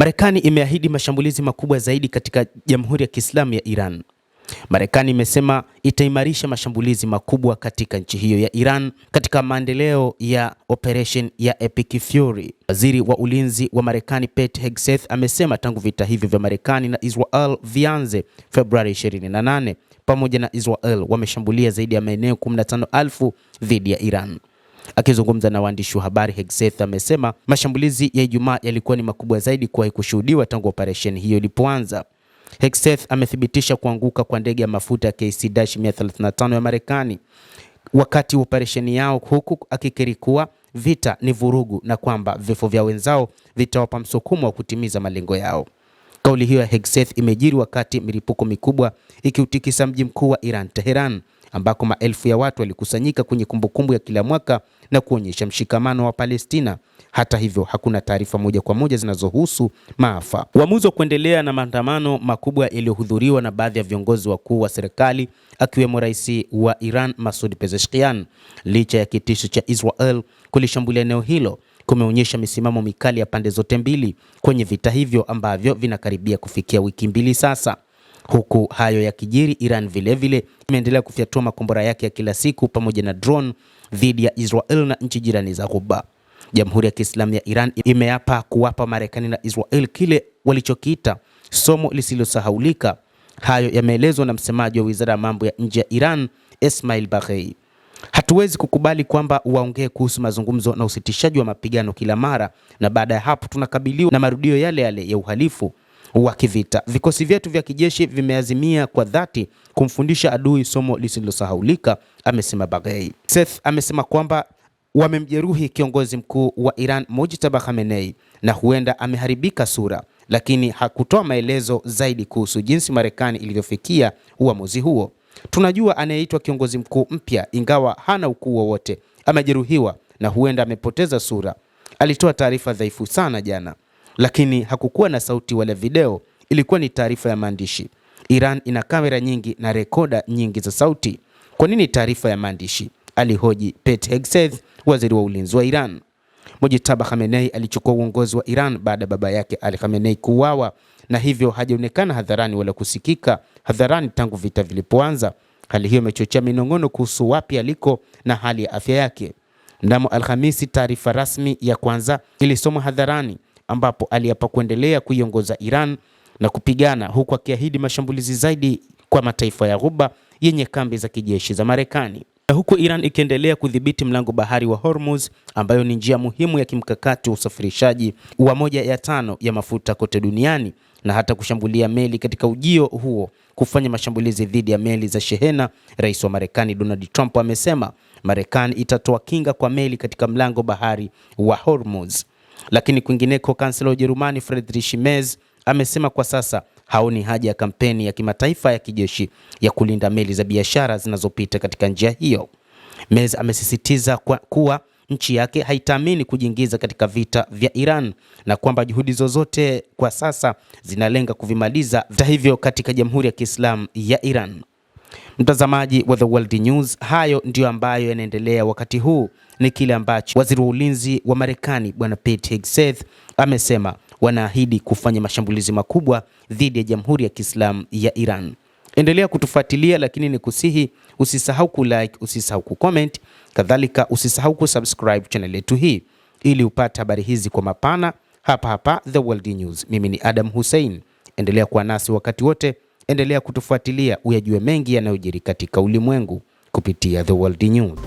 Marekani imeahidi mashambulizi makubwa zaidi katika Jamhuri ya Kiislamu ya Iran. Marekani imesema itaimarisha mashambulizi makubwa katika nchi hiyo ya Iran katika maendeleo ya operation ya Epic Fury. Waziri wa ulinzi wa Marekani Pete Hegseth amesema tangu vita hivyo vya Marekani na Israel vianze Februari 28, pamoja na Israel wameshambulia zaidi ya maeneo 15,000 dhidi ya Iran. Akizungumza na waandishi wa habari, Hegseth amesema mashambulizi ya Ijumaa yalikuwa ni makubwa zaidi kuwahi kushuhudiwa tangu operesheni hiyo ilipoanza. Hegseth amethibitisha kuanguka kwa ndege ya mafuta ya KC-135 ya Marekani wakati wa operesheni yao, huku akikiri kuwa vita ni vurugu na kwamba vifo vya wenzao vitawapa msukumo wa kutimiza malengo yao. Kauli hiyo ya Hegseth imejiri wakati milipuko mikubwa ikiutikisa mji mkuu wa Iran, Tehran, ambako maelfu ya watu walikusanyika kwenye kumbukumbu ya kila mwaka na kuonyesha mshikamano wa Palestina. Hata hivyo, hakuna taarifa moja kwa moja zinazohusu maafa. Uamuzi wa kuendelea na maandamano makubwa yaliyohudhuriwa na baadhi ya viongozi wakuu wa serikali akiwemo Rais wa Iran Masoud Pezeshkian, licha ya kitisho cha Israel kulishambulia eneo hilo, kumeonyesha misimamo mikali ya pande zote mbili kwenye vita hivyo ambavyo vinakaribia kufikia wiki mbili sasa. Huku hayo yakijiri, Iran vilevile imeendelea kufyatua makombora yake ya kila siku pamoja na drone dhidi ya Israel na nchi jirani za Ghuba. Jamhuri ya Kiislamu ya Iran imeapa kuwapa Marekani na Israel kile walichokiita somo lisilosahaulika. Hayo yameelezwa na msemaji wa Wizara ya Mambo ya Nje ya Iran, Esmail Baghei. Hatuwezi kukubali kwamba waongee kuhusu mazungumzo na usitishaji wa mapigano kila mara na baada ya hapo tunakabiliwa na marudio yale yale ya uhalifu wa kivita. Vikosi vyetu vya kijeshi vimeazimia kwa dhati kumfundisha adui somo lisilosahaulika, amesema Baghei. Seth amesema kwamba wamemjeruhi kiongozi mkuu wa Iran Mojtaba Khamenei na huenda ameharibika sura, lakini hakutoa maelezo zaidi kuhusu jinsi Marekani ilivyofikia uamuzi huo. Tunajua anayeitwa kiongozi mkuu mpya, ingawa hana ukuu wowote, amejeruhiwa na huenda amepoteza sura. Alitoa taarifa dhaifu sana jana, lakini hakukuwa na sauti wala video, ilikuwa ni taarifa ya maandishi. Iran ina kamera nyingi na rekoda nyingi za sauti. Kwa nini taarifa ya maandishi? Alihoji Pete Hegseth, waziri wa ulinzi wa Iran. Mojtaba Khamenei alichukua uongozi wa Iran baada ya baba yake Ali Khamenei kuuawa, na hivyo hajaonekana hadharani wala kusikika hadharani tangu vita vilipoanza. Hali hiyo imechochea minong'ono kuhusu wapi aliko na hali ya afya yake. Mnamo Alhamisi, taarifa rasmi ya kwanza ilisomwa hadharani ambapo aliapa kuendelea kuiongoza Iran na kupigana, huku akiahidi mashambulizi zaidi kwa mataifa ya Ghuba yenye kambi za kijeshi za Marekani. Huku Iran ikiendelea kudhibiti mlango bahari wa Hormuz, ambayo ni njia muhimu ya kimkakati wa usafirishaji wa 1 ya 5 ya mafuta kote duniani, na hata kushambulia meli katika ujio huo, kufanya mashambulizi dhidi ya meli za shehena. Rais wa Marekani Donald Trump amesema Marekani itatoa kinga kwa meli katika mlango bahari wa Hormuz. Lakini kwingineko, kansela wa Ujerumani Friedrich Merz amesema kwa sasa haoni haja ya kampeni ya kimataifa ya kijeshi ya kulinda meli za biashara zinazopita katika njia hiyo. Merz amesisitiza kuwa nchi yake haitaamini kujiingiza katika vita vya Iran na kwamba juhudi zozote kwa sasa zinalenga kuvimaliza vita hivyo katika Jamhuri ya Kiislamu ya Iran. Mtazamaji wa The World News, hayo ndiyo ambayo yanaendelea wakati huu. Ni kile ambacho waziri wa ulinzi wa Marekani Bwana Pete Hegseth amesema wanaahidi kufanya mashambulizi makubwa dhidi ya Jamhuri ya Kiislamu ya Iran. Endelea kutufuatilia, lakini nikusihi usisahau kulike, usisahau kucomment, kadhalika usisahau kusubscribe channel yetu hii ili upate habari hizi kwa mapana hapa The World News. Mimi ni Adam Hussein. Endelea kuwa nasi wakati wote, endelea kutufuatilia uyajue mengi yanayojiri katika ulimwengu kupitia The World News.